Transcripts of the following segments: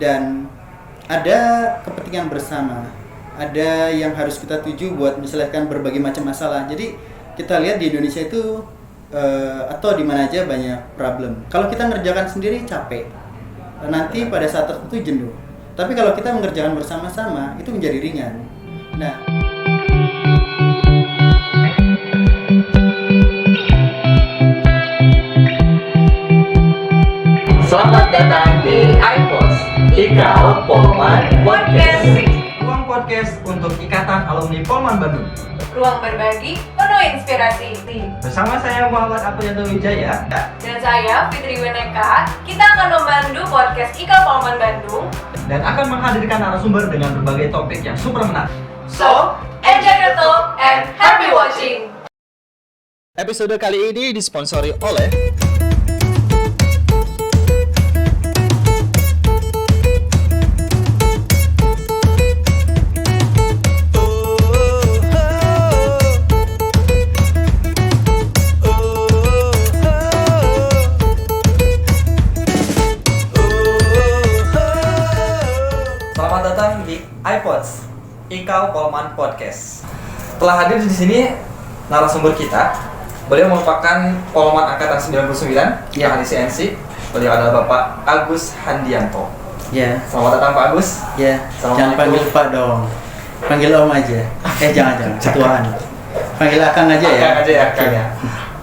dan ada kepentingan bersama, ada yang harus kita tuju buat menyelesaikan berbagai macam masalah. Jadi kita lihat di Indonesia itu atau di mana aja banyak problem. Kalau kita ngerjakan sendiri capek, nanti pada saat tertentu jenuh. Tapi kalau kita mengerjakan bersama-sama itu menjadi ringan. Nah, selamat datang di iPods Ikal Polman Podcast. Ruang podcast untuk Ikatan Alumni Polman Bandung. Ruang berbagi penuh inspirasi. Bersama saya Muhammad Aprianto Wijaya. Dan saya Fitri Weneka. Kita akan memandu podcast IKA Polman Bandung Dan akan menghadirkan narasumber dengan berbagai topik yang super menarik. So, enjoy the talk and happy watching. Episode kali ini disponsori oleh Selamat datang di iPods Ikal Polman Podcast. Telah hadir di sini narasumber kita. Beliau merupakan Polman angkatan 99, Ya. ahli CNC. Beliau adalah Bapak Agus Handianto. ya, Selamat datang Pak Agus. ya, jangan panggil Pak dong, panggil Om aja. Jangan, ketuaan. Panggil Akang aja ya. Kang aja ya, Kang ya.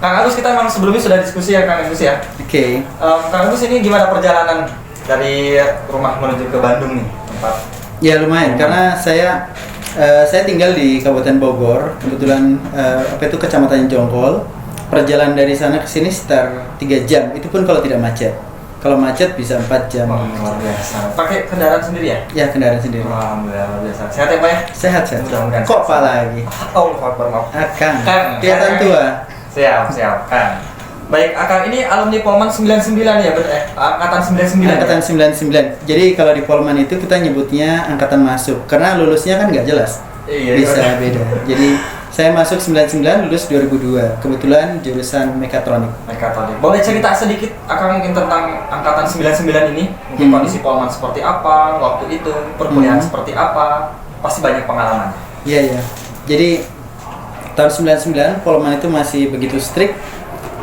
Kang Agus, kita memang sebelumnya sudah diskusi ya Kang Agus ya. Oke. Kang Agus, ini gimana perjalanan dari rumah menuju ke Bandung nih tempat? Ya lumayan, karena saya tinggal di Kabupaten Bogor, kebetulan Kecamatan Jonggol. Perjalanan dari sana ke sini sekitar 3 jam, itu pun kalau tidak macet. Kalau macet bisa 4 jam. Wah, luar biasa. Pakai kendaraan sendiri ya? Ya, kendaraan sendiri. Wah, luar biasa. Sehat ya Pak ya? Sehat. Mudah-mudahan Kok sehat. Pak lagi? Oh, Akbar, maaf. Akang. Kang. Kelihatan tua. Siap, Kang. Baik, Akang ini alumni Polman 99 ya, betul ya? Angkatan 99 Angkatan ya? 99. Jadi kalau di Polman itu kita nyebutnya angkatan masuk, karena lulusnya kan nggak jelas. Iya, Bisa iya. beda. Jadi saya masuk 99, lulus 2002. Kebetulan jurusan mekatronik. Mekatronik. Boleh cerita sedikit Akang mungkin tentang angkatan 99 ini? Mungkin kondisi Polman seperti apa waktu itu, perkuliahan seperti apa? Pasti banyak pengalaman. Iya. Jadi tahun 99 Polman itu masih begitu strict.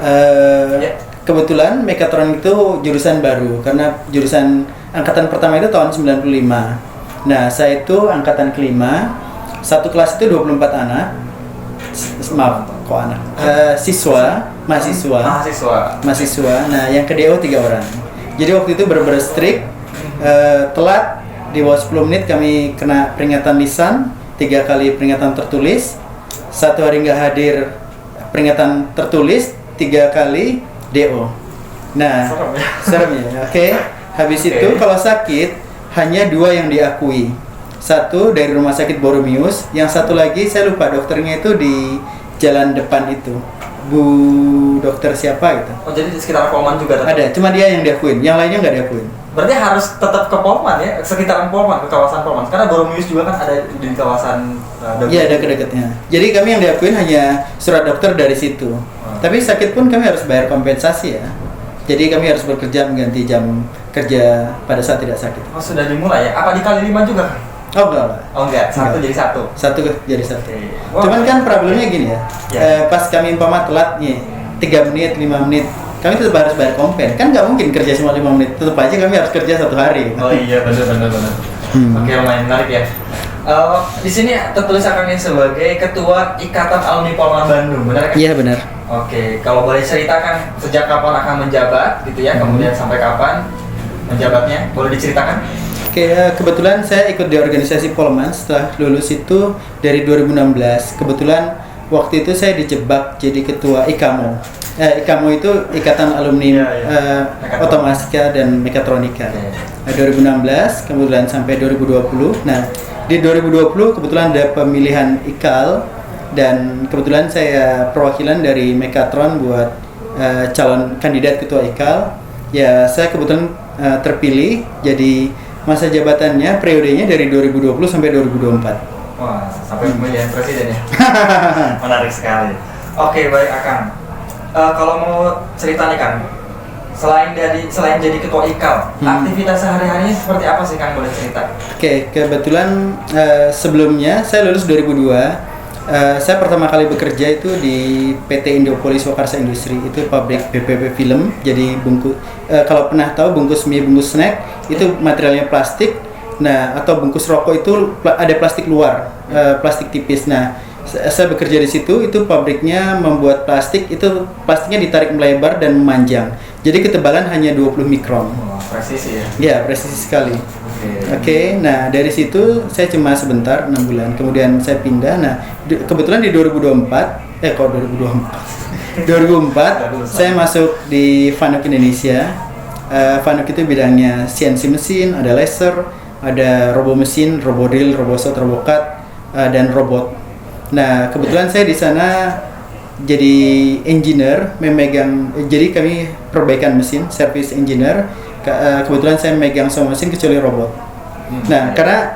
Ya. Kebetulan mekatronik itu jurusan baru karena jurusan angkatan pertama itu tahun 95. Nah, saya itu angkatan kelima. Satu kelas itu 24 anak. Maaf, kok anak? Mahasiswa. Nah, yang ke DO 3 orang. Jadi waktu itu benar-benar strict. Telat di bawah 10 menit kami kena peringatan lisan, 3 kali peringatan tertulis. 1 hari nggak hadir peringatan tertulis, 3 kali DO. Nah, serem ya. Oke. Habis itu kalau sakit hanya 2 yang diakui. 1 dari rumah sakit Boromius, yang 1 lagi saya lupa dokternya itu di jalan depan itu. Bu dokter siapa gitu. Oh, jadi di sekitar Polman juga tetap? Ada, cuma dia yang diakuin, yang lainnya nggak diakuin. Berarti harus tetap ke Polman ya, sekitaran Polman, ke kawasan Polman. Karena Boromius juga kan ada di kawasan Iya, ada kedekatnya. Jadi kami yang diakuin hanya surat dokter dari situ. Tapi sakit pun kami harus bayar kompensasi ya. Jadi kami harus bekerja mengganti jam kerja pada saat tidak sakit. Oh, sudah dimulai ya? Apa dikali 5 juga? Oh enggak. Oh enggak, satu jadi satu. Satu jadi satu. Oke. Cuman kan problemnya gini ya. Ya. Pas kami umpama telat nih 3 menit, 5 menit, kami tetap harus bayar kompen. Kan nggak mungkin kerja cuma 5 menit. Tetap aja kami harus kerja 1 hari. Oh iya, benar. Oke, lumayan menarik ya. Di sini tertulis Akangnya sebagai Ketua Ikatan Alumni Polman Bandung, benar kan? Iya benar. Oke, kalau boleh ceritakan sejak kapan akan menjabat gitu ya, kemudian sampai kapan menjabatnya, boleh diceritakan? Oke, kebetulan saya ikut di organisasi Polman setelah lulus itu dari 2016. Kebetulan waktu itu saya dijebak jadi ketua IKAMO. IKAMO itu Ikatan Alumni Otomatika dan Mekatronika. 2016, kemudian sampai 2020. Nah, di 2020 kebetulan ada pemilihan IKAL dan kebetulan saya perwakilan dari Mekatron buat calon kandidat ketua IKAL. Ya, saya kebetulan terpilih jadi masa jabatannya periodenya dari 2020 sampai 2024. Wah, sampai pemilihan presiden ya. Menarik sekali. Oke, baik Akang. Kalau mau cerita nih Kang, selain jadi ketua IKAO, aktivitas sehari-harinya seperti apa sih Kang, boleh cerita? Oke, kebetulan sebelumnya saya lulus 2002. Saya pertama kali bekerja itu di PT Indopolis Wakarsa Industri, itu pabrik BPP film. Jadi kalau pernah tahu bungkus mie, bungkus snack itu materialnya plastik. Nah, atau bungkus rokok itu ada plastik luar, plastik tipis. Nah, saya bekerja di situ, itu pabriknya membuat plastik, itu plastiknya ditarik melebar dan memanjang. Jadi ketebalan hanya 20 mikron. Presisi ya? Ya, presisi sekali. Oke, nah dari situ saya cuma sebentar, 6 bulan. Kemudian saya pindah. Nah, kebetulan di 2024, 2004 saya masuk di Fanuc Indonesia. Fanuc itu bidangnya CNC mesin, ada laser, ada robo mesin, robo drill, robo shot, robo cut, dan robot. Nah, kebetulan saya di sana jadi engineer, jadi kami perbaikan mesin, service engineer. Kebetulan saya megang semua mesin kecuali robot. Nah, karena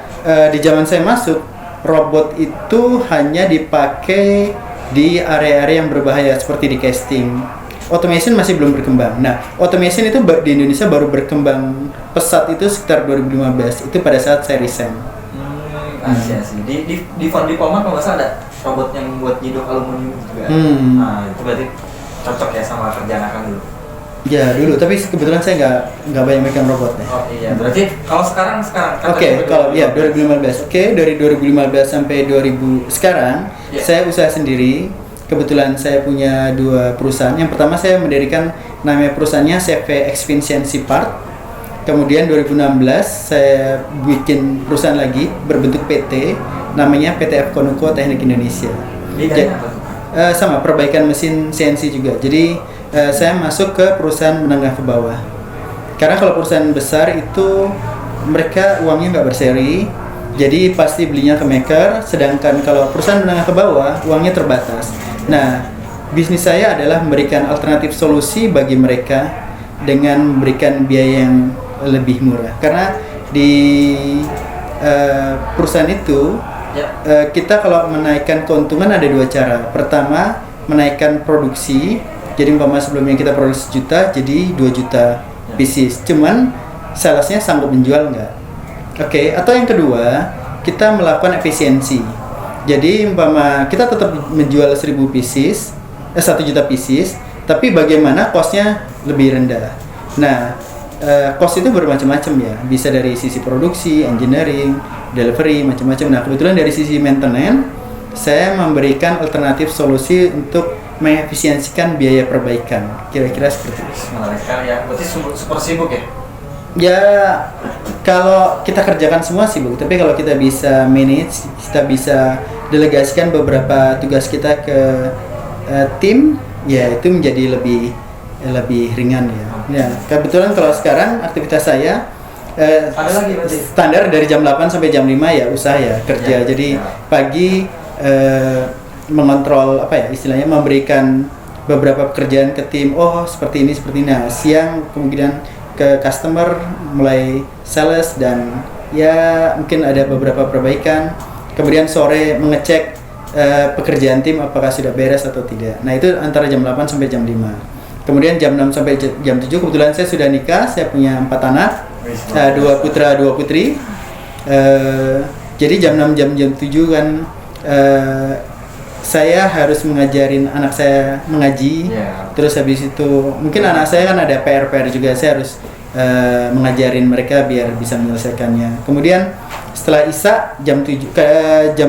di zaman saya masuk, robot itu hanya dipakai di area-area yang berbahaya seperti di casting. Automation masih belum berkembang. Nah, automation itu di Indonesia baru berkembang pesat itu sekitar 2015. Itu pada saat saya resign. Asli. Di Polman kalau nggak salah ada robot yang buat nyidok aluminium juga. Nah, itu berarti cocok ya sama kerjaan Akang dulu. Ya dulu, tapi kebetulan saya nggak banyak megang robot ya. Oh iya, berarti kalau sekarang Oke, kalau ya 2015. Oke, dari 2015 sampai 2000 sekarang saya usaha sendiri. Kebetulan saya punya 2 perusahaan. Yang pertama saya mendirikan namanya perusahaannya CV Exfinity Part. Kemudian 2016 saya bikin perusahaan lagi berbentuk PT, namanya PT F Konuko Teknik Indonesia. Bidangnya apa tuh? Sama perbaikan mesin CNC juga. Jadi saya masuk ke perusahaan menengah ke bawah. Karena kalau perusahaan besar itu mereka uangnya nggak berseri, jadi pasti belinya ke maker. Sedangkan kalau perusahaan menengah ke bawah uangnya terbatas. Nah, bisnis saya adalah memberikan alternatif solusi bagi mereka dengan memberikan biaya yang lebih murah. Karena di perusahaan itu kita kalau menaikkan keuntungan ada 2 cara. Pertama, menaikkan produksi. Jadi umpama sebelumnya kita produksi 1 juta, jadi 2 juta pieces. Cuman salesnya sanggup menjual nggak? Oke. Atau yang kedua, kita melakukan efisiensi. Jadi umpama kita tetap menjual 1 juta pieces, tapi bagaimana cost-nya lebih rendah. Nah, cost itu bermacam-macam ya. Bisa dari sisi produksi, engineering, delivery, macam-macam. Nah, kebetulan dari sisi maintenance, saya memberikan alternatif solusi untuk mengefisiensikan biaya perbaikan. Kira-kira seperti itu. Menarik sekali ya. Berarti super sibuk ya? Ya, kalau kita kerjakan semua sibuk, tapi kalau kita bisa manage, kita bisa delegasikan beberapa tugas kita ke tim, ya itu menjadi lebih ringan ya. Ya, kebetulan kalau sekarang aktivitas saya ada lagi berarti? Standar dari jam 8 sampai jam 5 ya usaha ya kerja. Jadi pagi mengontrol istilahnya memberikan beberapa pekerjaan ke tim. Oh, seperti ini. Nah, siang kemudian ke customer, mulai sales, dan ya mungkin ada beberapa perbaikan. Kemudian sore mengecek pekerjaan tim apakah sudah beres atau tidak. Nah, itu antara jam 8 sampai jam 5. Kemudian jam 6 sampai jam 7 kebetulan saya sudah nikah, saya punya 4 anak, 2 putra 2 putri. Jadi jam 6 jam 7 kan saya harus mengajarin anak saya mengaji. Terus habis itu mungkin anak saya kan ada PR juga, saya harus mengajarin mereka biar bisa menyelesaikannya. Kemudian setelah Isya jam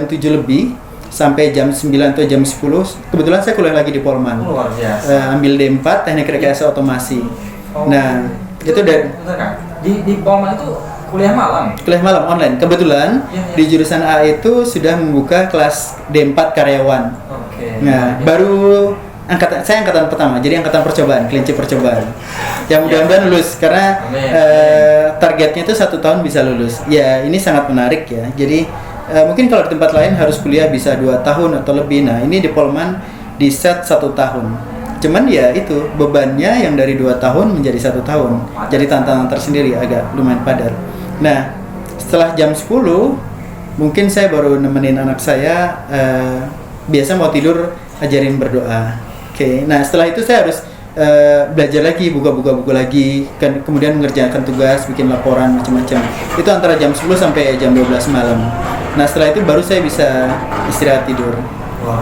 7 lebih sampai jam 9 atau jam 10 kebetulan saya kuliah lagi di Polman. Luar biasa. Ambil D4 teknik rekayasa otomasi. Nah, itu dari di Polman itu kuliah malam online. Kebetulan di jurusan A itu sudah membuka kelas D4 karyawan. Nah, baru saya angkatan pertama, jadi angkatan percobaan, kelinci percobaan. Ya mudah-mudahan lulus karena targetnya itu 1 tahun bisa lulus. Ya, ini sangat menarik ya. Jadi mungkin kalau di tempat lain harus kuliah bisa 2 tahun atau lebih. Nah, ini di Polman di set 1 tahun. Cuman ya itu bebannya yang dari 2 tahun menjadi 1 tahun. Jadi tantangan tersendiri, agak lumayan padat. Nah, setelah jam 10 mungkin saya baru nemenin anak saya biasa mau tidur ajarin berdoa. Oke. Nah, setelah itu saya harus belajar lagi, buka-buka buku lagi, kan kemudian mengerjakan tugas, bikin laporan macam-macam. Itu antara jam 10 sampai jam 12 malam. Nah setelah itu baru saya bisa istirahat tidur.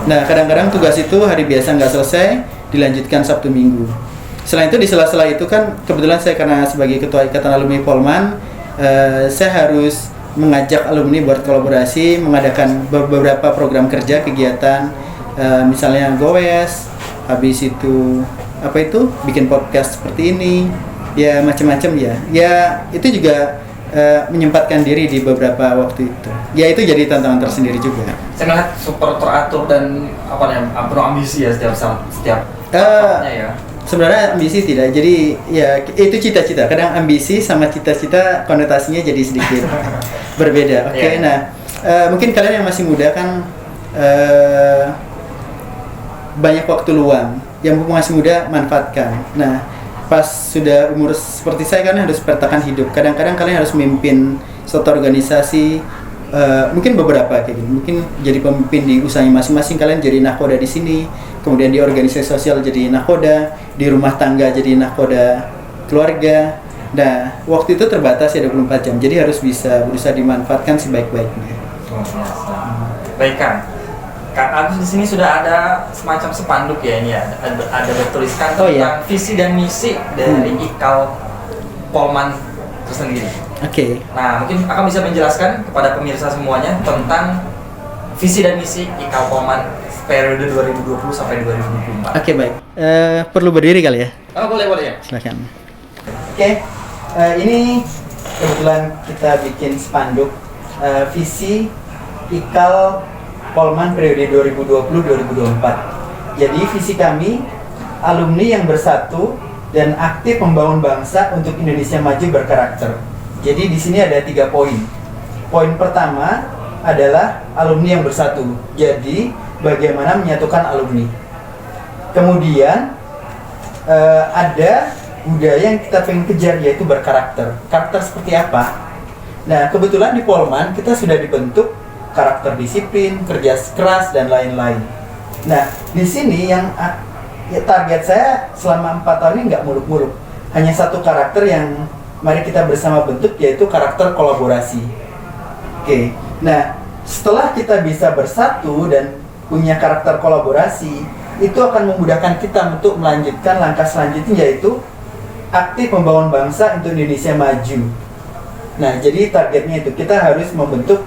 Nah kadang-kadang tugas itu hari biasa nggak selesai, dilanjutkan Sabtu Minggu. Selain itu di sela-sela itu kan kebetulan saya karena sebagai ketua Ikatan Alumni Polman, saya harus mengajak alumni buat kolaborasi, mengadakan beberapa program kerja, kegiatan, misalnya goes, habis itu bikin podcast seperti ini, ya macam-macam ya. Ya itu juga menyempatkan diri di beberapa waktu itu. Ya itu jadi tantangan tersendiri juga. Saya melihat super teratur dan penuh ambisi ya setiap tahapnya ya. Sebenarnya ambisi tidak. Jadi ya itu cita-cita. Kadang ambisi sama cita-cita konotasinya jadi sedikit berbeda. Oke. Yeah. Nah, mungkin kalian yang masih muda kan banyak waktu luang. Yang masih muda manfaatkan. Nah, pas sudah umur seperti saya kan harus bertahan hidup. Kadang-kadang kalian harus memimpin suatu organisasi, mungkin beberapa kayak gitu. Mungkin jadi pemimpin di usahanya masing-masing, kalian jadi nakoda di sini, kemudian di organisasi sosial jadi nakoda, di rumah tangga jadi nakoda keluarga. Nah, waktu itu terbatas ya 24 jam. Jadi harus bisa berusaha dimanfaatkan sebaik-baiknya. Baik Kang. Kang Agus di sini sudah ada semacam spanduk ya ini ya, ada bertuliskan tentang visi dan misi dari IKAL Polman tersendiri. Oke. Nah, mungkin Akang bisa menjelaskan kepada pemirsa semuanya tentang visi dan misi IKAL Polman periode 2020 sampai 2024. Oke, baik. Perlu berdiri kali ya? Oh, boleh ya. Silakan. Oke. Ini kebetulan kita bikin spanduk visi IKAL Polman periode 2020-2024. Jadi visi kami, alumni yang bersatu dan aktif membangun bangsa untuk Indonesia maju berkarakter. Jadi di sini ada 3 poin. Poin pertama adalah alumni yang bersatu. Jadi bagaimana menyatukan alumni. Kemudian ada budaya yang kita pengen kejar, yaitu berkarakter. Karakter seperti apa? Nah, kebetulan di Polman kita sudah dibentuk karakter disiplin, kerja keras, dan lain-lain. Nah, di sini yang target saya selama 4 tahun ini nggak muluk-muluk. Hanya satu karakter yang mari kita bersama bentuk, yaitu karakter kolaborasi. Oke. Nah, setelah kita bisa bersatu dan punya karakter kolaborasi, itu akan memudahkan kita untuk melanjutkan langkah selanjutnya, yaitu aktif membangun bangsa untuk Indonesia maju. Nah, jadi targetnya itu kita harus membentuk,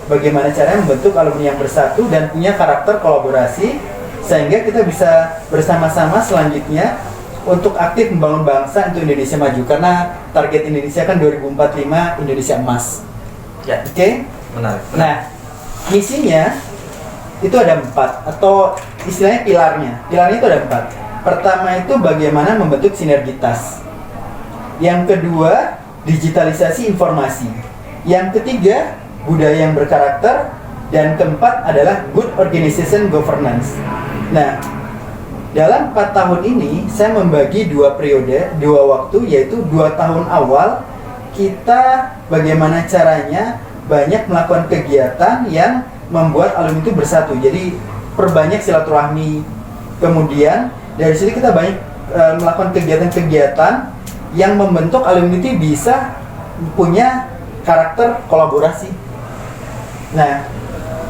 bagaimana caranya membentuk alumni yang bersatu dan punya karakter kolaborasi, sehingga kita bisa bersama-sama selanjutnya untuk aktif membangun bangsa untuk Indonesia maju. Karena target Indonesia kan 2045 Indonesia emas. Ya. Oke? Menarik. Nah, misinya itu ada 4, atau istilahnya pilarnya. Pilarnya itu ada 4. Pertama itu bagaimana membentuk sinergitas. Yang kedua, digitalisasi informasi. Yang ketiga, budaya yang berkarakter. Dan keempat adalah good organization governance. Nah, dalam 4 tahun ini saya membagi 2 periode, 2 waktu, yaitu 2 tahun awal kita bagaimana caranya banyak melakukan kegiatan yang membuat alumni itu bersatu. Jadi perbanyak silaturahmi. Kemudian dari situ kita banyak melakukan kegiatan-kegiatan yang membentuk alumni itu bisa punya karakter kolaborasi. Nah,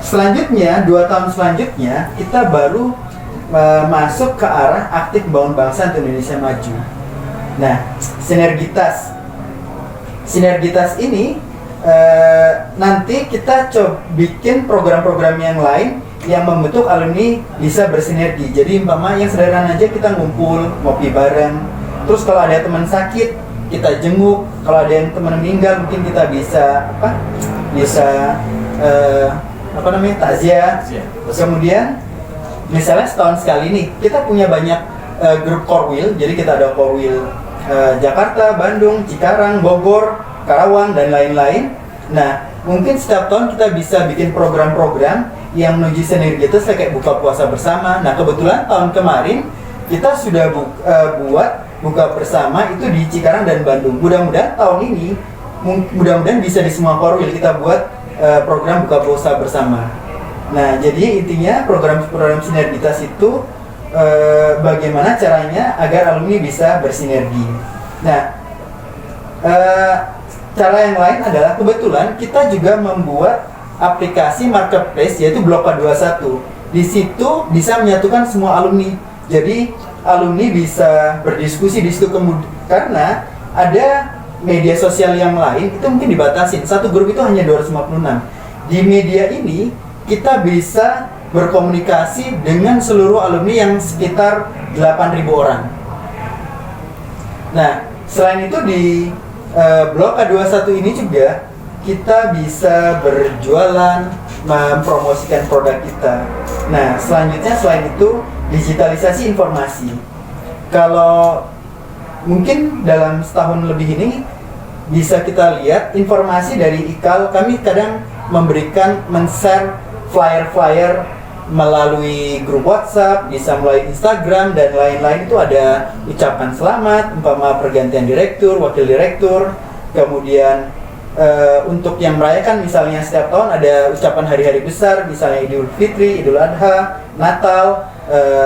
selanjutnya 2 tahun selanjutnya kita baru masuk ke arah aktif membangun bangsa untuk Indonesia maju. Nah, sinergitas ini nanti kita coba bikin program-program yang lain yang membentuk alumni bisa bersinergi. Jadi umpama yang sederhana aja, kita ngumpul ngopi bareng. Terus kalau ada teman sakit kita jenguk. Kalau ada yang teman meninggal mungkin kita bisa takziah. Kemudian misalnya setahun sekali nih kita punya banyak grup Korwil. Jadi kita ada Korwil Jakarta, Bandung, Cikarang, Bogor, Karawang, dan lain-lain. Nah, mungkin setiap tahun kita bisa bikin program-program yang menuju sinergitas kayak buka puasa bersama. Nah, kebetulan tahun kemarin kita sudah buat buka bersama itu di Cikarang dan Bandung. Mudah-mudahan tahun ini bisa di semua Korwil kita buat program buka puasa bersama. Nah, jadi intinya program sinergitas itu bagaimana caranya agar alumni bisa bersinergi. Nah, cara yang lain adalah kebetulan kita juga membuat aplikasi marketplace yaitu Blok K21. Di situ bisa menyatukan semua alumni. Jadi alumni bisa berdiskusi di situ karena ada media sosial yang lain itu mungkin dibatasin. Satu grup itu hanya 256. Di media ini kita bisa berkomunikasi dengan seluruh alumni yang sekitar 8.000 orang. Nah, selain itu di Blok K21 ini juga kita bisa berjualan, mempromosikan produk kita. Nah, selanjutnya selain itu digitalisasi informasi. Kalau mungkin dalam setahun lebih ini bisa kita lihat informasi dari IKAL, kami kadang men-share flyer-flyer melalui grup WhatsApp, bisa melalui Instagram dan lain-lain. Itu ada ucapan selamat, umpama pergantian direktur, wakil direktur, kemudian untuk yang merayakan misalnya setiap tahun ada ucapan hari-hari besar, misalnya Idul Fitri, Idul Adha, Natal,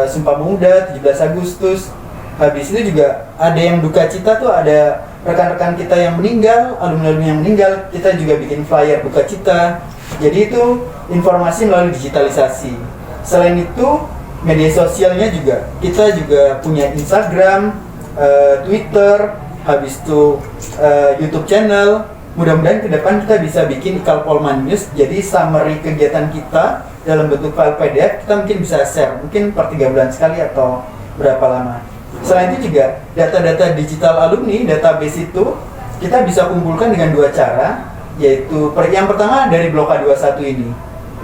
Sumpah Pemuda, 17 Agustus. Habis itu juga ada yang duka cita tuh, ada rekan-rekan kita yang meninggal, alumni-alumni yang meninggal, kita juga bikin flyer duka cita. Jadi itu informasi melalui digitalisasi. Selain itu media sosialnya juga, kita juga punya Instagram, Twitter, habis itu YouTube channel. Mudah-mudahan ke depan kita bisa bikin IKAL Polman News, jadi summary kegiatan kita dalam bentuk file PDF, kita mungkin bisa share, mungkin per 3 bulan sekali atau berapa lama. Selain itu juga data-data digital alumni, database itu kita bisa kumpulkan dengan 2 cara, yaitu yang pertama dari Blok K21 ini.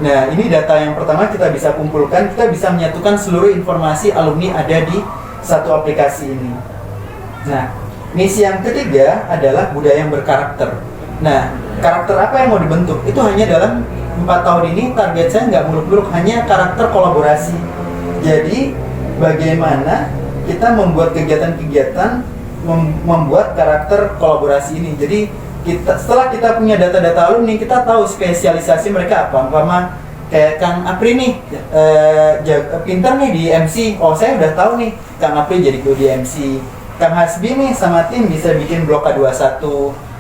Nah, ini data yang pertama kita bisa kumpulkan, kita bisa menyatukan seluruh informasi alumni ada di satu aplikasi ini. Nah, misi yang ketiga adalah budaya yang berkarakter. Nah, karakter apa yang mau dibentuk? Itu hanya dalam 4 tahun ini target saya nggak muluk-muluk, hanya karakter kolaborasi. Jadi, bagaimana kita membuat kegiatan-kegiatan membuat karakter kolaborasi ini. Jadi, setelah kita punya data-data alumni, kita tahu spesialisasi mereka apa. Umpama kayak Kang Apri nih, pintar nih di MC. Oh, saya udah tahu nih, Kang Apri jadi di MC. Kang Hasbi nih sama tim bisa bikin Blok K21.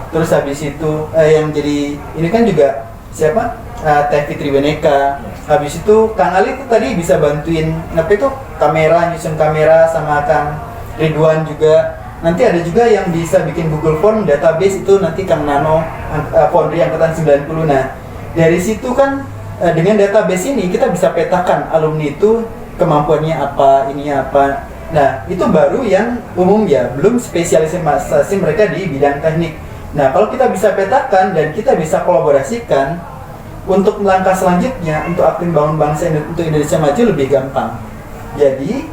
Terus habis itu yang jadi ini kan juga siapa? Teh Fitri Weneka. Habis itu Kang Ali tuh tadi bisa bantuin itu kamera, nyusun kamera, sama Kang Ridwan juga. Nanti ada juga yang bisa bikin Google Form database, itu nanti Kang Nano, Foundry angkatan 90. Nah, dari situ kan dengan database ini kita bisa petakan alumni itu kemampuannya apa, ininya apa. Nah, itu baru yang umum ya, belum spesialisasi mereka di bidang teknik. Nah, kalau kita bisa petakan dan kita bisa kolaborasikan, untuk langkah selanjutnya, untuk aktif bangun bangsa untuk Indonesia maju lebih gampang. Jadi,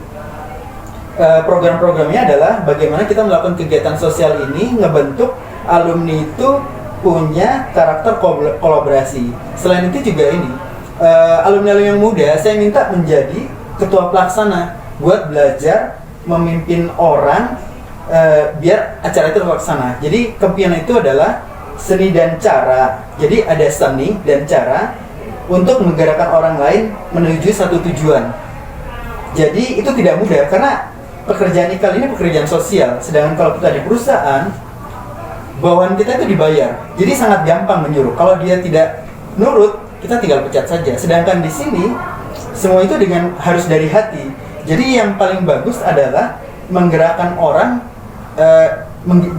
program-programnya adalah bagaimana kita melakukan kegiatan sosial ini, ngebentuk alumni itu punya karakter kolaborasi. Selain itu juga ini, alumni-alumni yang muda, saya minta menjadi ketua pelaksana buat belajar memimpin orang biar acara itu terlaksana. Jadi kepimpinan itu adalah seni dan cara. Jadi ada seni dan cara untuk menggerakkan orang lain menuju satu tujuan. Jadi itu tidak mudah karena pekerjaan IKAL ini pekerjaan sosial. Sedangkan kalau kita di perusahaan, bawahan kita itu dibayar. Jadi sangat gampang menyuruh. Kalau dia tidak nurut, kita tinggal pecat saja. Sedangkan di sini semua itu harus dari hati. Jadi yang paling bagus adalah menggerakkan orang.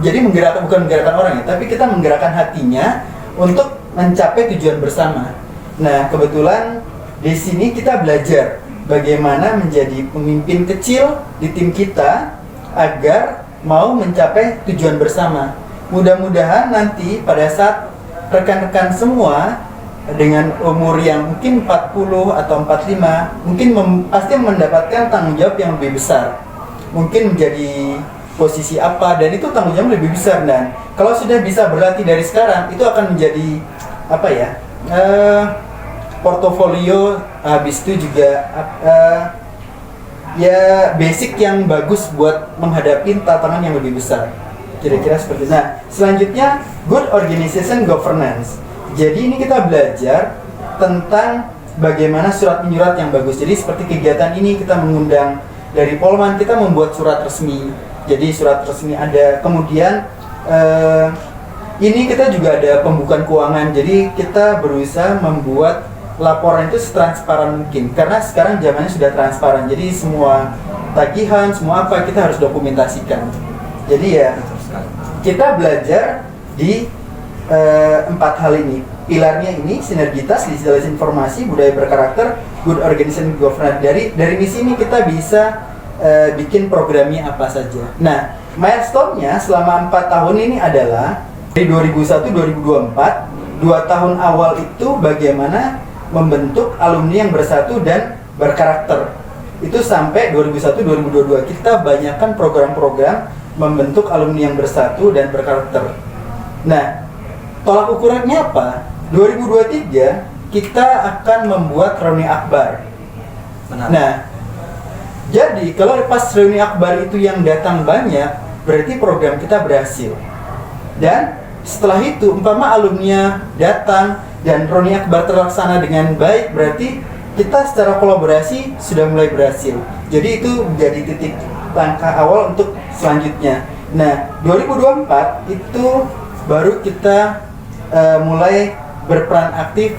Jadi bukan menggerakkan orang ya, tapi kita menggerakkan hatinya untuk mencapai tujuan bersama. Nah, kebetulan di sini kita belajar bagaimana menjadi pemimpin kecil di tim kita agar mau mencapai tujuan bersama. Mudah-mudahan nanti pada saat rekan-rekan semua dengan umur yang mungkin 40 atau 45 mungkin pasti mendapatkan tanggung jawab yang lebih besar. Mungkin menjadi posisi apa, dan itu tanggung jawab lebih besar. Dan kalau sudah bisa berlatih dari sekarang, itu akan menjadi apa ya, portofolio. Habis itu juga ya basic yang bagus buat menghadapi tantangan yang lebih besar. Kira-kira seperti itu. Nah, selanjutnya good organization governance. Jadi ini kita belajar tentang bagaimana surat menyurat yang bagus. Jadi seperti kegiatan ini kita mengundang dari Polman kita membuat surat resmi. Jadi surat resmi ada, kemudian ini kita juga ada pembukaan keuangan. Jadi kita berusaha membuat laporan itu setransparan mungkin, karena sekarang zamannya sudah transparan. Jadi semua tagihan, semua apa kita harus dokumentasikan. Jadi ya kita belajar di 4 hal ini. Pilarnya ini sinergitas, digitalisasi informasi, budaya berkarakter, good organization, governance. Dari misi ini kita bisa bikin programnya apa saja. Nah, milestone-nya selama 4 tahun ini adalah dari 2001-2024, 2 tahun awal itu bagaimana membentuk alumni yang bersatu dan berkarakter. Itu sampai 2001-2022 kita banyakkan program-program membentuk alumni yang bersatu dan berkarakter. Nah, tolak ukurannya apa? 2023 kita akan membuat reuni akbar. Benar. Nah, jadi kalau pas reuni akbar itu yang datang banyak, berarti program kita berhasil. Dan setelah itu, umpama alumni datang dan reuni akbar terlaksana dengan baik, berarti kita secara kolaborasi sudah mulai berhasil. Jadi itu menjadi titik langkah awal untuk selanjutnya. Nah, 2024 itu baru kita mulai berperan aktif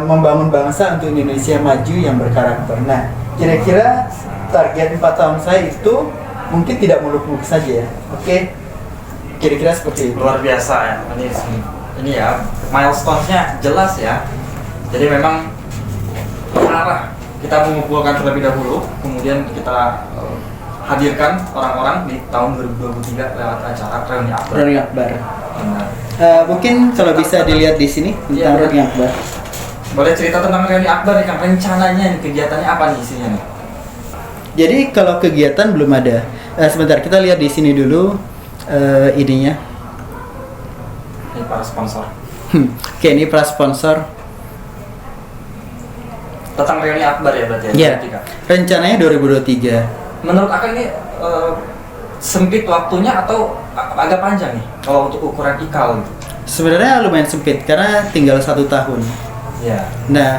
membangun bangsa untuk Indonesia maju yang berkarakter. Nah, kira-kira target 4 tahun saya itu mungkin tidak muluk-muluk saja ya. Oke. Kira-kira seperti itu. Luar biasa ya. Ini ya, milestone-nya jelas ya. Jadi memang arah kita mengumpulkan terlebih dahulu, kemudian kita hadirkan orang-orang di tahun 2023 lewat acara reuni akbar. Reuni akbar. Benar. Mungkin kalau bisa dilihat di sini tentang Iya, reuni akbar. Boleh cerita tentang reuni akbar nih, kan rencananya nih, kegiatannya apa nih isinya nih? Jadi kalau kegiatan belum ada. Sebentar, kita lihat di sini dulu ininya. Ini para sponsor. Oke, ini para sponsor. Tentang reuni akbar ya berarti ya? Iya. 2023. Rencananya 2023. Menurut Akang ini sempit waktunya atau agak panjang nih kalau untuk ukuran IKAL gitu? Sebenarnya lumayan sempit karena tinggal 1 tahun. Iya. Nah,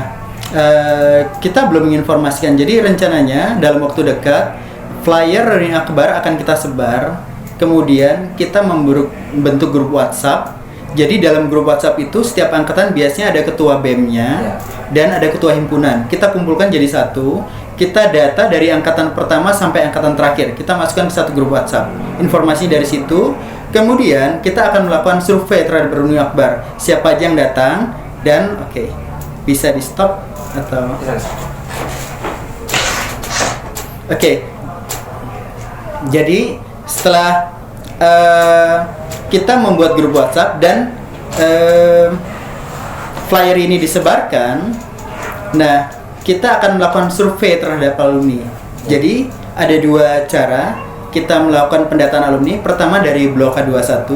kita belum menginformasikan. Jadi rencananya dalam waktu dekat flyer reuni akbar akan kita sebar. Kemudian kita membentuk grup WhatsApp. Jadi dalam grup WhatsApp itu setiap angkatan biasanya ada ketua BEM-nya dan ada ketua himpunan. Kita kumpulkan jadi satu. Kita data dari angkatan pertama sampai angkatan terakhir. Kita masukkan ke satu grup WhatsApp. Informasi dari situ. Kemudian kita akan melakukan survei terhadap reuni akbar. Siapa aja yang datang dan bisa di stop atau Jadi setelah kita membuat grup WhatsApp dan flyer ini disebarkan, nah kita akan melakukan survei terhadap alumni. Jadi ada 2 cara kita melakukan pendataan alumni. Pertama dari Blok K21,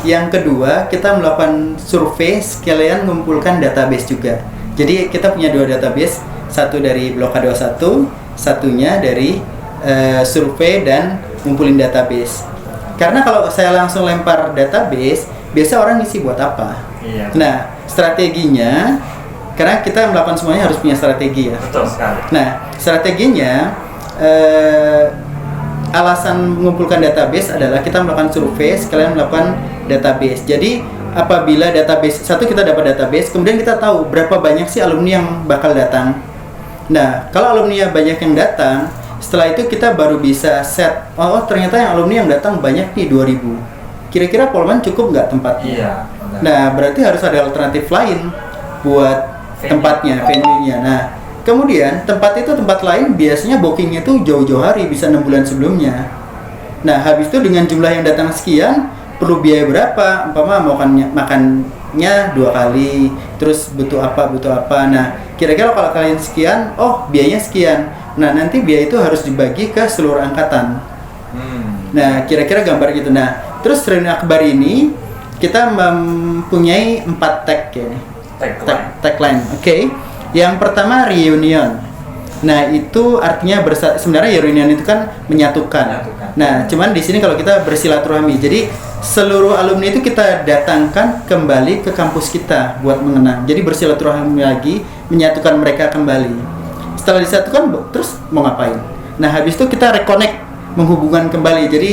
yang kedua kita melakukan survei sekalian mengumpulkan database juga. Jadi kita punya 2 database, satu dari Blok K21, satunya dari survei dan ngumpulin database. Karena kalau saya langsung lempar database, biasa orang ngisi buat apa? Iya. Nah, strateginya, karena kita melakukan semuanya harus punya strategi ya. Betul sekali. Nah, strateginya alasan mengumpulkan database adalah kita melakukan survei sekalian melakukan database. Jadi apabila database satu kita dapat database, kemudian kita tahu berapa banyak sih alumni yang bakal datang. Nah, kalau alumni banyak yang datang, setelah itu kita baru bisa set, ternyata yang alumni yang datang banyak nih 2000. Kira-kira Polman cukup nggak tempatnya? Iya. Benar. Nah, berarti harus ada alternatif lain buat tempatnya, venue-nya. Nah, kemudian tempat lain biasanya bookingnya tuh jauh-jauh hari, bisa 6 bulan sebelumnya. Nah, habis itu dengan jumlah yang datang sekian, perlu biaya berapa? Umpama makannya 2 kali, terus butuh apa. Nah, kira-kira kalau kalian sekian, biayanya sekian. Nah, nanti biaya itu harus dibagi ke seluruh angkatan. Nah, kira-kira gambar gitu. Nah, terus reuni akbar ini kita mempunyai 4 tag ya. Tagline. Oke. Yang pertama reunion. Nah, itu artinya sebenarnya reunion itu kan menyatukan. Nah, cuman di sini kalau kita bersilaturahmi. Jadi seluruh alumni itu kita datangkan kembali ke kampus kita buat mengenang. Jadi bersilaturahmi lagi, menyatukan mereka kembali. Setelah disatukan, terus mau ngapain? Nah habis itu kita reconnect, menghubungkan kembali. Jadi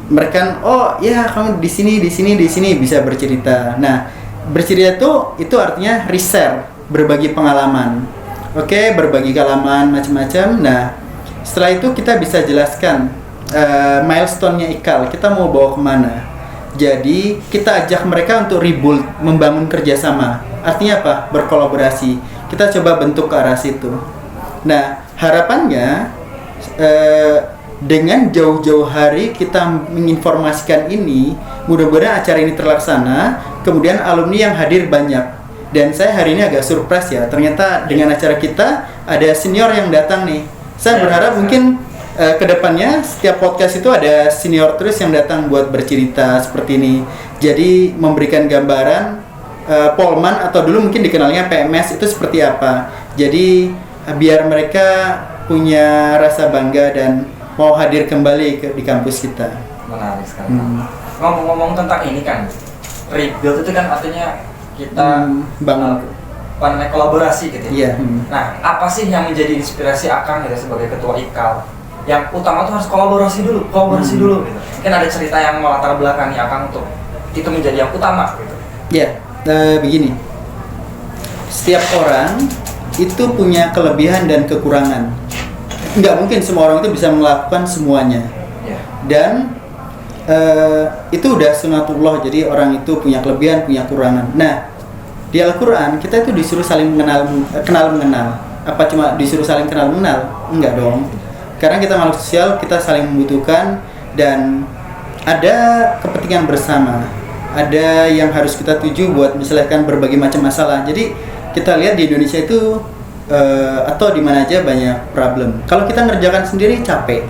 mereka, oh ya kamu di sini bisa bercerita. Nah bercerita itu artinya reshare, berbagi pengalaman. Oke, berbagi pengalaman macam-macam. Nah setelah itu kita bisa jelaskan milestone-nya IKAL, kita mau bawa kemana. Jadi kita ajak mereka untuk rebuild, membangun kerjasama. Artinya apa? Berkolaborasi. Kita coba bentuk ke arah situ. Nah harapannya dengan jauh-jauh hari kita menginformasikan ini, mudah-mudahan acara ini terlaksana. Kemudian alumni yang hadir banyak. Dan saya hari ini agak surprise ya, ternyata dengan acara kita ada senior yang datang nih. Saya berharap mungkin kedepannya setiap podcast itu ada senior terus yang datang buat bercerita seperti ini. Jadi memberikan gambaran Polman atau dulu mungkin dikenalnya PMS itu seperti apa. Jadi biar mereka punya rasa bangga dan mau hadir kembali di kampus kita. Menarik sekali. Ngomong-ngomong tentang ini kan, rebuild itu kan artinya kita bangun kolaborasi gitu ya. Iya. Nah, apa sih yang menjadi inspirasi Akang gitu sebagai ketua IKAL? Yang utama tuh harus kolaborasi dulu gitu. Mungkin ada cerita yang melatar belakangi Akang untuk itu menjadi yang utama gitu. Ya, begini. Setiap orang itu punya kelebihan dan kekurangan. Nggak mungkin semua orang itu bisa melakukan semuanya. Yeah. Dan itu udah sunatullah. Jadi orang itu punya kelebihan, punya kekurangan. Nah, di Al-Quran kita itu disuruh saling kenal mengenal. Apa cuma disuruh saling kenal mengenal? Enggak dong. Karena kita makhluk sosial, kita saling membutuhkan dan ada kepentingan bersama. Ada yang harus kita tuju buat menyelesaikan berbagai macam masalah. Jadi kita lihat di Indonesia itu atau di mana aja banyak problem. Kalau kita ngerjakan sendiri capek.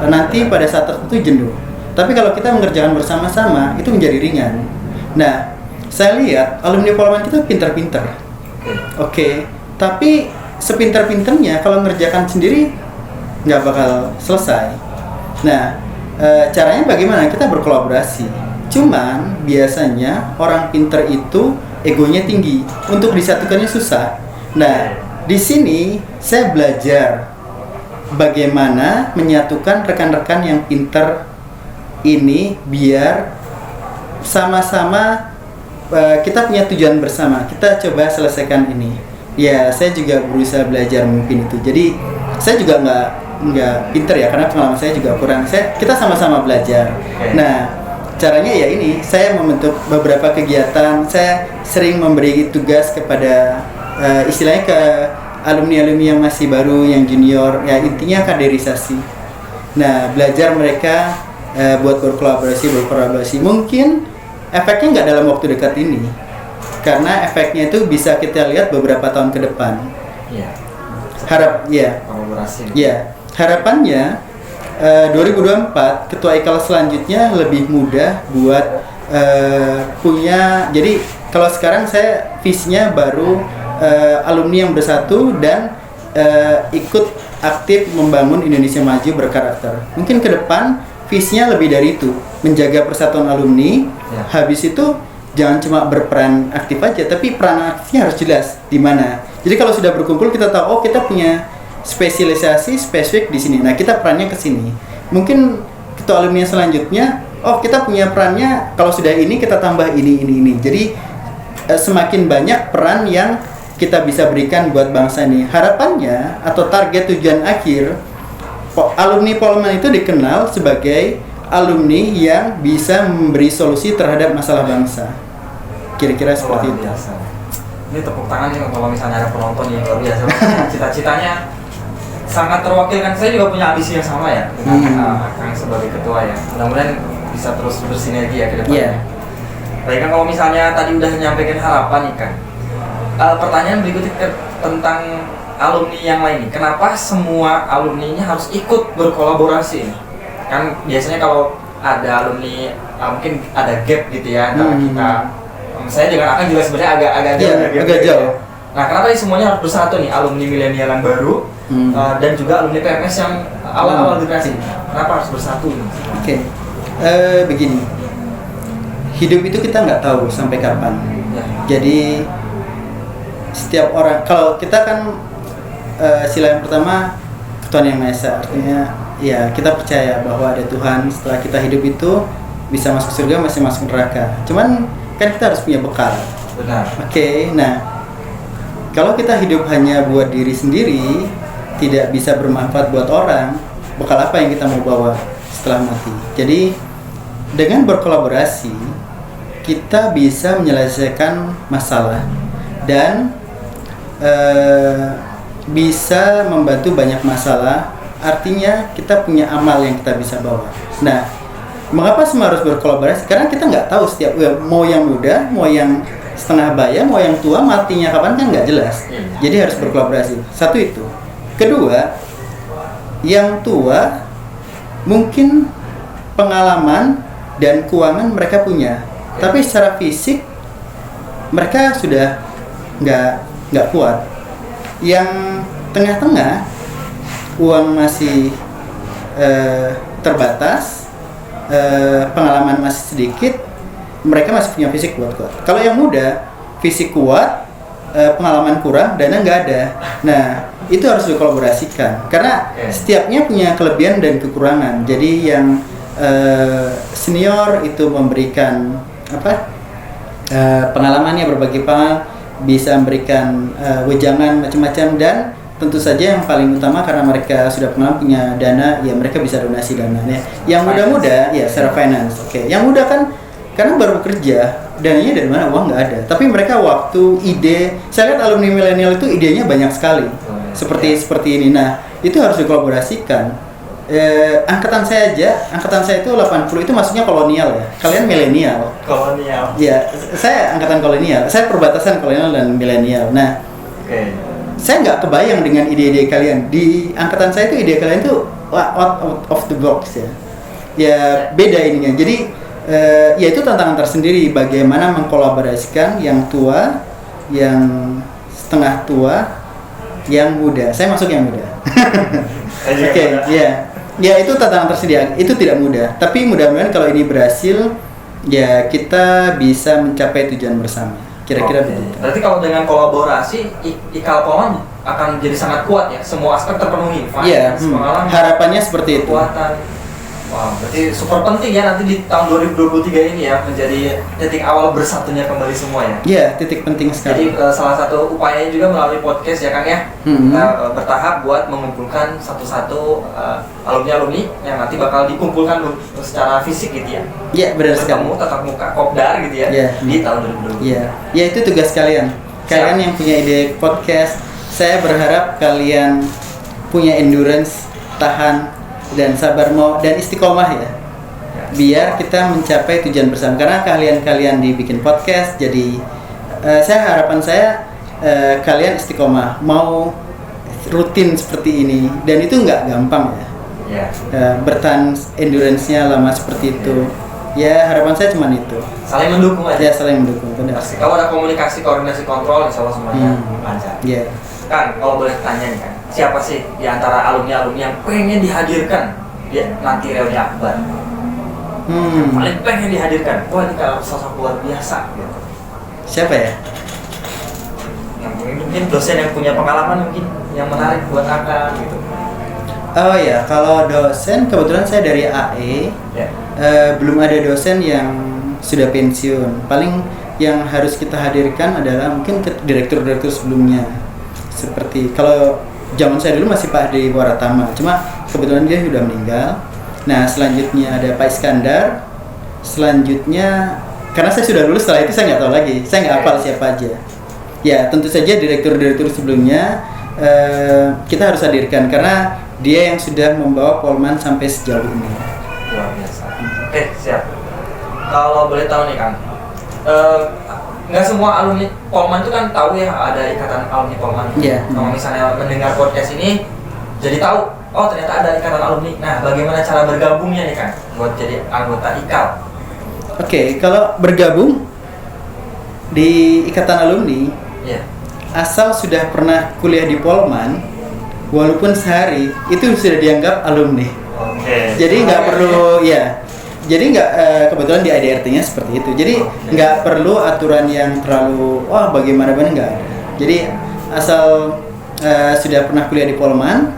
Nanti pada saat tertentu jenuh. Tapi kalau kita mengerjakan bersama-sama itu menjadi ringan. Nah, saya lihat alumni Polman kita pintar-pintar. Oke. Tapi sepintar-pintarnya kalau ngerjakan sendiri nggak bakal selesai. Nah, caranya bagaimana? Kita berkolaborasi. Cuman biasanya orang pintar itu egonya tinggi, untuk disatukannya susah. Nah, di sini saya belajar bagaimana menyatukan rekan-rekan yang pintar ini biar sama-sama kita punya tujuan bersama. Kita coba selesaikan ini. Ya, saya juga berusaha belajar mungkin itu. Jadi saya juga nggak pinter ya, karena pengalaman saya juga kurang. Kita sama-sama belajar. Nah, caranya ya ini, saya membentuk beberapa kegiatan. Saya sering memberi tugas kepada istilahnya ke alumni-alumni yang masih baru, yang junior. Ya intinya kaderisasi. Nah, belajar mereka buat berkolaborasi. Mungkin efeknya nggak dalam waktu dekat ini, karena efeknya itu bisa kita lihat beberapa tahun ke depan. Iya. Kolaborasi. Ya. Harapannya 2024 ketua IKAL selanjutnya lebih mudah buat punya. Jadi kalau sekarang saya visinya baru alumni yang bersatu dan ikut aktif membangun Indonesia maju berkarakter. Mungkin ke depan visinya lebih dari itu, menjaga persatuan alumni. Ya. Habis itu jangan cuma berperan aktif aja, tapi peran aktifnya harus jelas di mana. Jadi kalau sudah berkumpul kita tahu, oh kita punya spesialisasi spesifik di sini. Nah, kita perannya ke sini. Mungkin ketua alumni selanjutnya, oh kita punya perannya kalau sudah ini kita tambah ini. Jadi semakin banyak peran yang kita bisa berikan buat bangsa ini. Harapannya atau target tujuan akhir alumni Polman itu dikenal sebagai alumni yang bisa memberi solusi terhadap masalah bangsa. Kira-kira seperti itu. Ini tepuk tangan nih kalau misalnya ada penonton yang luar biasa. Cita-citanya sangat terwakilkan. Saya juga punya ambisi yang sama ya dengan Akang sebagai ketua ya. Mudah-mudahan bisa terus bersinergi ya ke depan. Yeah. Baik kan, kalau misalnya tadi udah menyampaikan harapan nih kan. Pertanyaan berikutnya tentang alumni yang lain nih. Kenapa semua alumninya harus ikut berkolaborasi? Kan biasanya kalau ada alumni mungkin ada gap gitu ya antara kita. Saya dengan Akang juga sebenarnya agak jauh. Nah, kenapa semuanya harus bersatu nih, alumni milenial yang baru dan juga alumni PMS yang awal-awal generasi? Kenapa harus bersatu? Oke. Begini. Hidup itu kita nggak tahu sampai kapan. Ya. Jadi setiap orang, kalau kita kan sila yang pertama, Tuhan Yang Maha Esa. Artinya ya kita percaya bahwa ada Tuhan setelah kita hidup itu bisa masuk surga, masih masuk neraka. Cuman kan kita harus punya bekal. Benar. Oke, nah kalau kita hidup hanya buat diri sendiri, tidak bisa bermanfaat buat orang, bekal apa yang kita mau bawa setelah mati? Jadi dengan berkolaborasi kita bisa menyelesaikan masalah dan bisa membantu banyak masalah. Artinya kita punya amal yang kita bisa bawa. Nah, mengapa semua harus berkolaborasi? Karena kita nggak tahu setiap mau yang muda, mau yang setengah baya, mau yang tua, matinya kapan kan nggak jelas. Jadi harus berkolaborasi. Satu itu. Kedua, yang tua mungkin pengalaman dan keuangan mereka punya, tapi secara fisik mereka sudah nggak kuat. Yang tengah-tengah uang masih terbatas, pengalaman masih sedikit, mereka masih punya fisik kuat. Kalau yang muda fisik kuat, pengalaman kurang, dana nggak ada. Nah, itu harus dikolaborasikan karena setiapnya punya kelebihan dan kekurangan. Jadi yang senior itu memberikan pengalamannya, berbagi pengalaman, bisa memberikan wejangan macam-macam, dan tentu saja yang paling utama karena mereka sudah pengalaman, punya dana, ya mereka bisa donasi dananya. Yang muda-muda ya secara finance. Oke. Yang muda kan karena baru bekerja, dananya dari mana? Uang nggak ada. Tapi mereka waktu, ide, saya lihat alumni milenial itu idenya banyak sekali. Seperti ini. Nah, itu harus dikolaborasikan. Angkatan saya itu 80 itu masuknya kolonial ya. Kalian milenial. Kolonial. Ya, saya angkatan kolonial. Saya perbatasan kolonial dan milenial. Nah, saya nggak kebayang dengan ide-ide kalian. Di angkatan saya itu ide kalian tuh out of the box ya. Ya beda ininya. Jadi ya itu tantangan tersendiri bagaimana mengkolaborasikan yang tua, yang setengah tua, yang muda. Saya masuk yang muda. Oke, ya. Ya itu tantangan tersendiri. Itu tidak mudah. Tapi mudah-mudahan kalau ini berhasil, ya kita bisa mencapai tujuan bersama. Kira-kira begitu. Berarti kalau dengan kolaborasi, IKAL Polman akan jadi sangat kuat ya. Semua aspek terpenuhi. Iya. Harapannya seperti itu. Kekuatan. Wah, berarti super penting ya nanti di tahun 2023 ini ya menjadi titik awal bersatunya kembali semua ya. Iya, titik penting sekali. Jadi salah satu upayanya juga melalui podcast ya Kang ya. Kita bertahap buat mengumpulkan satu-satu alumni-alumni yang nanti bakal dikumpulkan secara fisik gitu ya. Iya, benar sekali. Ketemu tatap muka kopdar gitu ya. Di tahun 2023. Iya. Ya itu tugas kalian. Kalian yang punya ide podcast, saya berharap kalian punya endurance, tahan dan sabar mau dan istiqomah ya, biar kita mencapai tujuan bersama. Karena kalian dibikin podcast, jadi harapan saya kalian istiqomah mau rutin seperti ini, dan itu nggak gampang ya. Bertahan endurance-nya lama seperti itu. Ya harapan saya cuma itu. Saling mendukung aja. Ya saling mendukung, benar. Kalau ada komunikasi, koordinasi, kontrol, insya Allah semuanya lancar. Iya. Kan, kalau boleh tanya nih kan, siapa sih di antara alumni-alumni yang pengen dihadirkan ya nanti reuni akbar? Yang paling pengen dihadirkan, wah ini kalau sosok luar biasa gitu. Siapa ya? Yang mungkin dosen yang punya pengalaman mungkin yang menarik buat Akang gitu. Oh ya, kalau dosen kebetulan saya dari AE, belum ada dosen yang sudah pensiun. Paling yang harus kita hadirkan adalah mungkin direktur-direktur sebelumnya. Seperti kalau zaman saya dulu masih Pak Ade Waratama, cuma kebetulan dia sudah meninggal. Nah selanjutnya ada Pak Iskandar. Selanjutnya karena saya sudah lulus, setelah itu saya nggak tahu lagi, saya nggak hafal siapa aja. Ya tentu saja direktur-direktur sebelumnya kita harus hadirkan karena dia yang sudah membawa Polman sampai sejauh ini. Luar biasa. Oke, siap. Kalau boleh tahu nih Kang, nggak semua alumni Polman itu kan tahu ya ada ikatan alumni Polman. Iya. Kalau misalnya mendengar podcast ini, jadi tahu, oh ternyata ada ikatan alumni. Nah, bagaimana cara bergabungnya nih Kang, buat jadi anggota IKAL? Oke, kalau bergabung di ikatan alumni, asal sudah pernah kuliah di Polman, walaupun sehari, itu sudah dianggap alumni. Jadi nggak perlu ya. Jadi nggak kebetulan di IDRT-nya seperti itu. Jadi nggak perlu aturan yang terlalu bagaimana nggak ada. Jadi asal sudah pernah kuliah di Polman,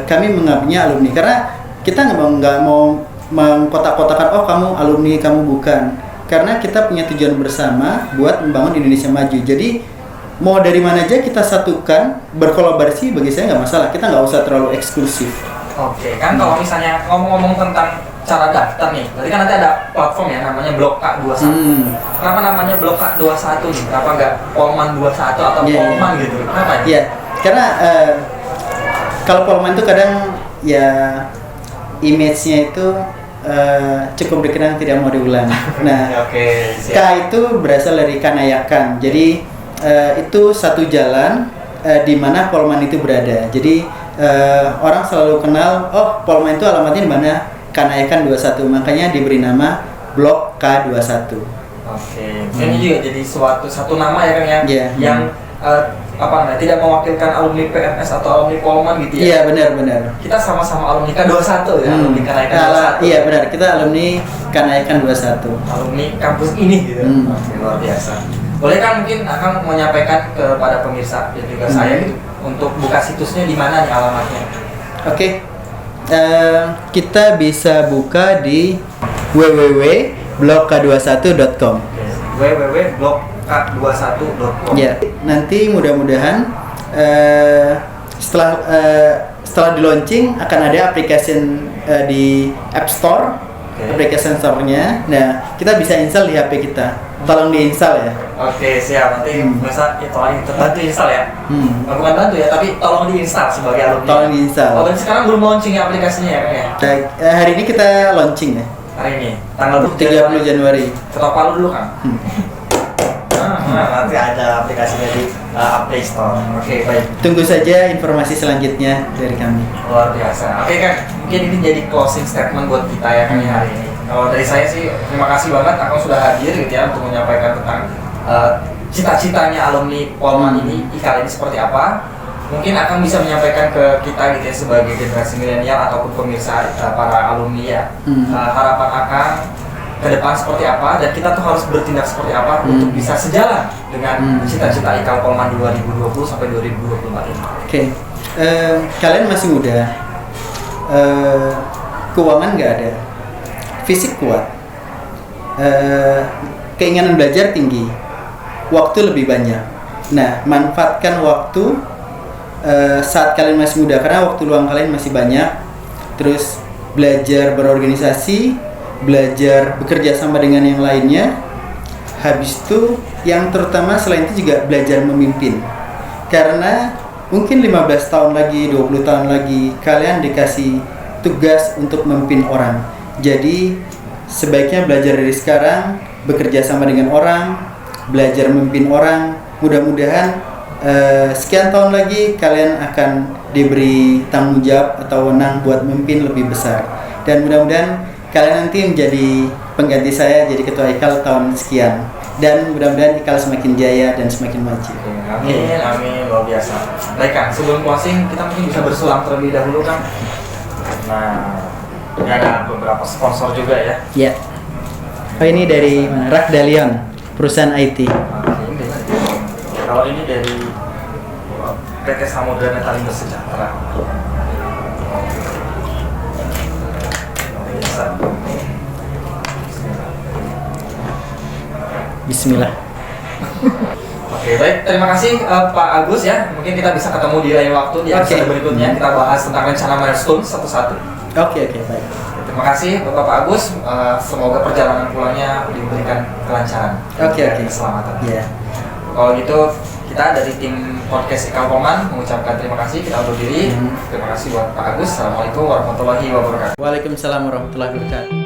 kami mengabdinya alumni, karena kita nggak mau mengkotak-kotakan oh kamu alumni kamu bukan, karena kita punya tujuan bersama buat membangun Indonesia maju. Jadi mau dari mana aja kita satukan, berkolaborasi, bagi saya nggak masalah, kita nggak usah terlalu eksklusif. Oke, kan kalau misalnya ngomong-ngomong tentang cara daftar nih, berarti kan nanti ada platform ya namanya Blok K21. Kenapa namanya Blok K21 nih? Kenapa nggak Polman 21 atau Polman gitu? Kenapa ya? Iya, karena kalau Polman itu kadang ya image-nya itu cukup dikenang tidak mau diulang. Nah, Oke, K itu berasal dari Kanayakan. Jadi itu satu jalan di mana Polman itu berada. Jadi orang selalu kenal, oh Polman itu alamatnya di mana? Kanayakan 21. Makanya diberi nama Blok K21. Oke, ini juga jadi satu nama ya kan ya, yang apa namanya, tidak mewakilkan alumni PMS atau alumni Polman gitu ya? Iya, benar. Kita sama-sama alumni K21 ya, alumni Kanayakan 21. Iya benar, kita alumni Kanayakan 21. Alumni kampus ini gitu. Oke, luar biasa. Boleh kan mungkin akan menyampaikan kepada pemirsa dan juga saya gitu untuk buka situsnya di mana nih alamatnya? Oke. Kita bisa buka di www.blokk21.com. www.blokk21.com. Ya, nanti mudah-mudahan setelah di launching akan ada application di App Store, application store-nya. Nah, kita bisa install di HP kita. Tolong diinstal ya. Oke, siap. Nanti masa tolong bantu install ya. Bukan bantu ya, tapi tolong diinstal sebagai alumni. Tolong diinstal. Oh, berarti sekarang belum launching ya aplikasinya ya, Kang ya? Hari ini kita launching ya. Hari ini, tanggal 30 Januari. Ketok palu dulu kan? Nanti ada aplikasinya di Play Store. Oke, baik. Tunggu saja informasi selanjutnya dari kami. Luar biasa. Oke kan, mungkin ini jadi closing statement buat kita ya kami hari ini. Kalau dari saya sih terima kasih banget Akang sudah hadir gitu ya untuk menyampaikan tentang cita-citanya alumni Polman ini, IKAL ini seperti apa. Mungkin Akang bisa menyampaikan ke kita gitu ya sebagai generasi milenial ataupun pemirsa para alumni ya. Harapan Akang ke depan seperti apa dan kita tuh harus bertindak seperti apa untuk bisa sejalan dengan cita-cita IKAL Polman 2020 sampai 2024 ini. Oke. Kalian masih muda. Keuangan nggak ada. Fisik kuat. Keinginan belajar tinggi. Waktu lebih banyak. Nah, manfaatkan waktu saat kalian masih muda, karena waktu luang kalian masih banyak. Terus belajar berorganisasi, belajar bekerja sama dengan yang lainnya. Habis itu yang terutama selain itu juga belajar memimpin. Karena mungkin 15 tahun lagi, 20 tahun lagi kalian dikasih tugas untuk memimpin orang. Jadi sebaiknya belajar dari sekarang, bekerja sama dengan orang, belajar memimpin orang. Mudah-mudahan sekian tahun lagi kalian akan diberi tanggung jawab atau wewenang buat memimpin lebih besar. Dan mudah-mudahan kalian nanti menjadi pengganti saya jadi ketua IKAL tahun sekian. Dan mudah-mudahan IKAL semakin jaya dan semakin maju. Amin, amin, luar biasa. Baik Kang, sebelum closing kita mungkin bisa bersulang terlebih dahulu Kang. Nah, ini ada beberapa sponsor juga ya. Ya. Oh, ini dari Rakdalion, perusahaan IT. Kalau ini dari PT Samudra Metalindo Sejahtera. Bismillah. Oke, baik. Terima kasih Pak Agus ya. Mungkin kita bisa ketemu di lain waktu di episode berikutnya. Kita bahas tentang rencana milestone satu-satu. Oke, baik. Terima kasih Bapak Agus. Semoga perjalanan pulangnya diberikan kelancaran. Oke. Keselamatan. Ya. Kalau gitu kita dari tim podcast IKAL Polman mengucapkan terima kasih. Kita undur diri. Terima kasih buat Pak Agus. Assalamualaikum warahmatullahi wabarakatuh. Waalaikumsalam warahmatullahi wabarakatuh.